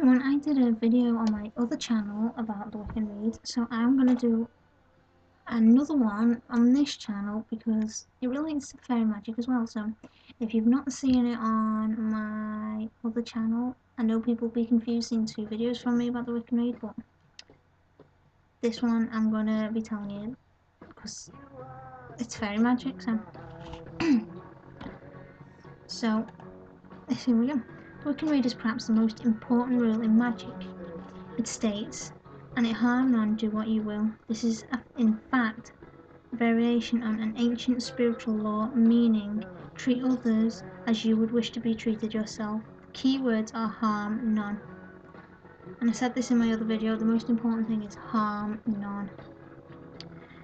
When I did a video on my other channel about the wiccan Rede, so I'm going to do another one on this channel because it relates to fairy magic as well. So if you've not seen it on my other channel, I know people will be confused seeing two videos from me about the wiccan Rede, but this one I'm going to be telling you because it's fairy magic. So here we go. The wiccan Rede is perhaps the most important rule in magic. It states, "And it harm none, do what you will." This is, in fact, a variation on an ancient spiritual law, meaning treat others as you would wish to be treated yourself. The key words are harm none. And I said this in my other video, the most important thing is harm none.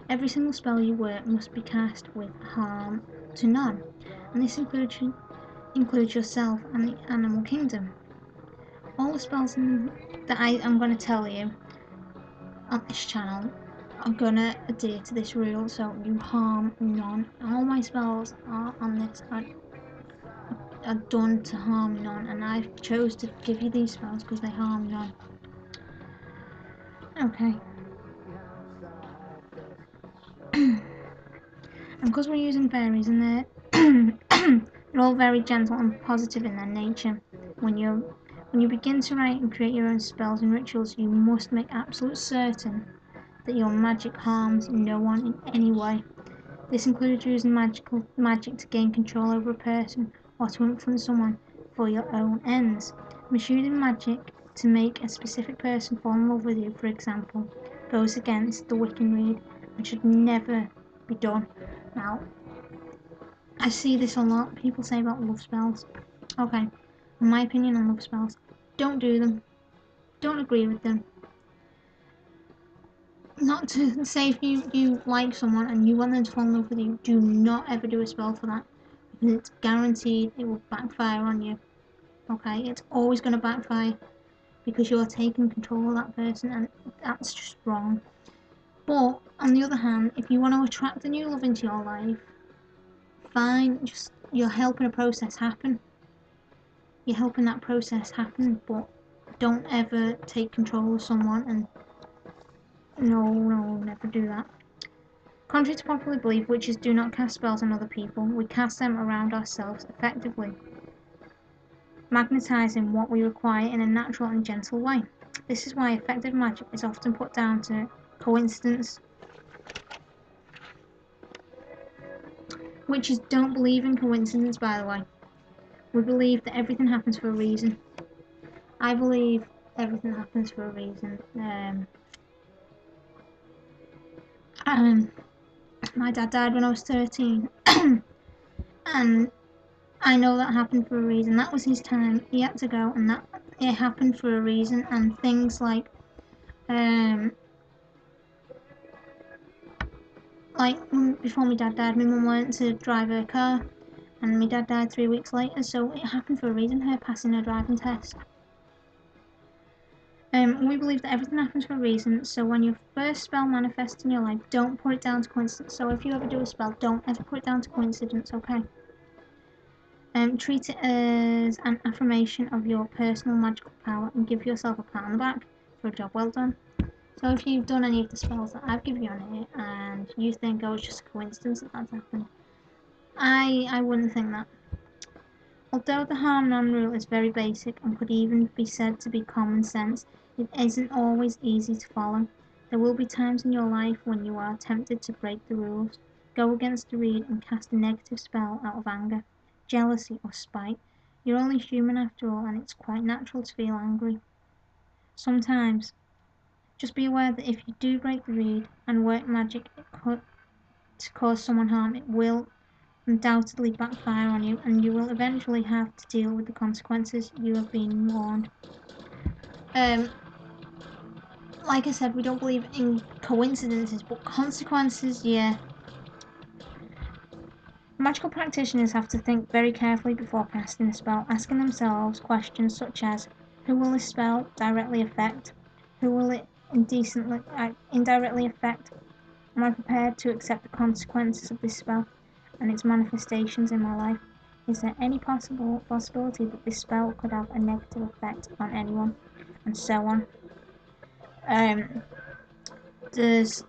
Every single spell you work must be cast with harm to none, and this includes yourself and the animal kingdom. All the spells that I am going to tell you on this channel are going to adhere to this rule, so you harm none. All my spells are on this are done to harm none, and I chose to give you these spells because they harm none. Okay. And because we're using fairies and they're all very gentle and positive in their nature, when you begin to write and create your own spells and rituals, you must make absolute certain that your magic harms no one in any way. This includes using magic to gain control over a person or to influence someone for your own ends. Misusing magic to make a specific person fall in love with you, for example, goes against the wiccan Rede and should never be done. Now, I see this a lot. People say about love spells. Okay, in my opinion on love spells, don't do them. Don't agree with them. Not to say if you like someone and you want them to fall in love with you, do not ever do a spell for that, because it's guaranteed it will backfire on you. Okay, it's always going to backfire because you're taking control of that person, and that's just wrong. But on the other hand, if you want to attract a new love into your life, fine, just you're helping a process happen. You're helping that process happen, but don't ever take control of someone, and no, never do that. Contrary to popular belief, witches do not cast spells on other people. We cast them around ourselves effectively, magnetising what we require in a natural and gentle way. This is why effective magic is often put down to coincidence. Witches don't believe in coincidence, by the way. We believe that everything happens for a reason. I believe everything happens for a reason. My dad died when I was 13, and I know that happened for a reason. That was his time. He had to go, and that it happened for a reason. And things like before my dad died, my mum learned to drive her car, and my dad died 3 weeks later. So it happened for a reason. Her passing her driving test. We believe that everything happens for a reason, so when your first spell manifests in your life, don't put it down to coincidence. So if you ever do a spell, don't ever put it down to coincidence, okay? Treat it as an affirmation of your personal magical power and give yourself a pat on the back for a job well done. So if you've done any of the spells that I've given you on here and you think, oh, it's just a coincidence that that's happened, I wouldn't think that. Although the harm none rule is very basic and could even be said to be common sense, it isn't always easy to follow. There will be times in your life when you are tempted to break the rules, go against the Rede and cast a negative spell out of anger, jealousy or spite. You're only human after all, and it's quite natural to feel angry. Sometimes, just be aware that if you do break the Rede and work magic to cause someone harm, it will undoubtedly backfire on you, and you will eventually have to deal with the consequences. You have been warned. Like I said, we don't believe in coincidences, but consequences, yeah. Magical practitioners have to think very carefully before casting a spell, asking themselves questions such as, who will this spell directly affect? Who will it indirectly affect? Am I prepared to accept the consequences of this spell and its manifestations in my life? Is there any possibility that this spell could have a negative effect on anyone? and so on. There's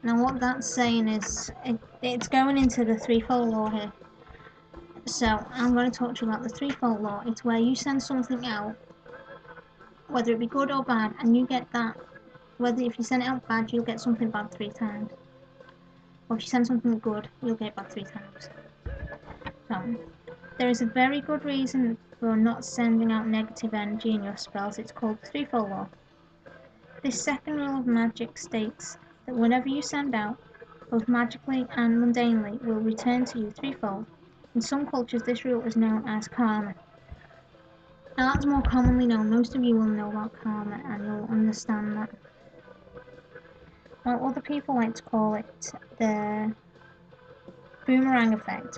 now what that's saying is it's going into the threefold law here. So I'm going to talk to you about the threefold law. It's where you send something out, whether it be good or bad, and you get that. Whether if you send it out bad, you'll get something bad 3 times. Or if you send something good, you'll get it bad 3 times. So there is a very good reason for not sending out negative energy in your spells. It's called the threefold law. This second rule of magic states that whatever you send out, both magically and mundanely, will return to you threefold. In some cultures, this rule is known as karma. Now that's more commonly known. Most of you will know about karma and you'll understand that. While other people like to call it the boomerang effect.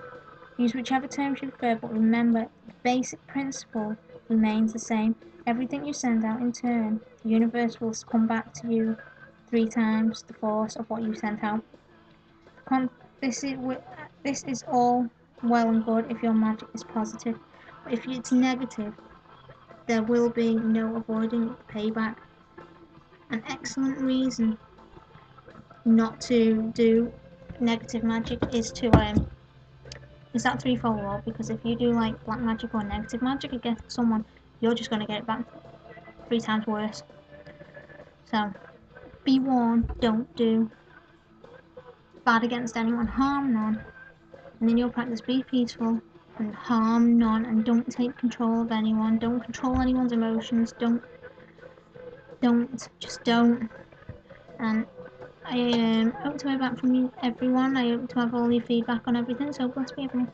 Use whichever terms you prefer, but remember the basic principle remains the same. Everything you send out in turn, the universe will come back to you 3 times the force of what you sent out. This is all well and good if your magic is positive, but if it's negative, there will be no avoiding the payback. An excellent reason not to do negative magic is that threefold law, because if you do like black magic or negative magic against someone, you're just going to get it back 3 times worse. So be warned, don't do bad against anyone, harm none, and in your practice be peaceful and harm none, and don't take control of anyone, don't control anyone's emotions, just don't. And I hope to hear back from you, everyone. I hope to have all your feedback on everything, so bless me everyone.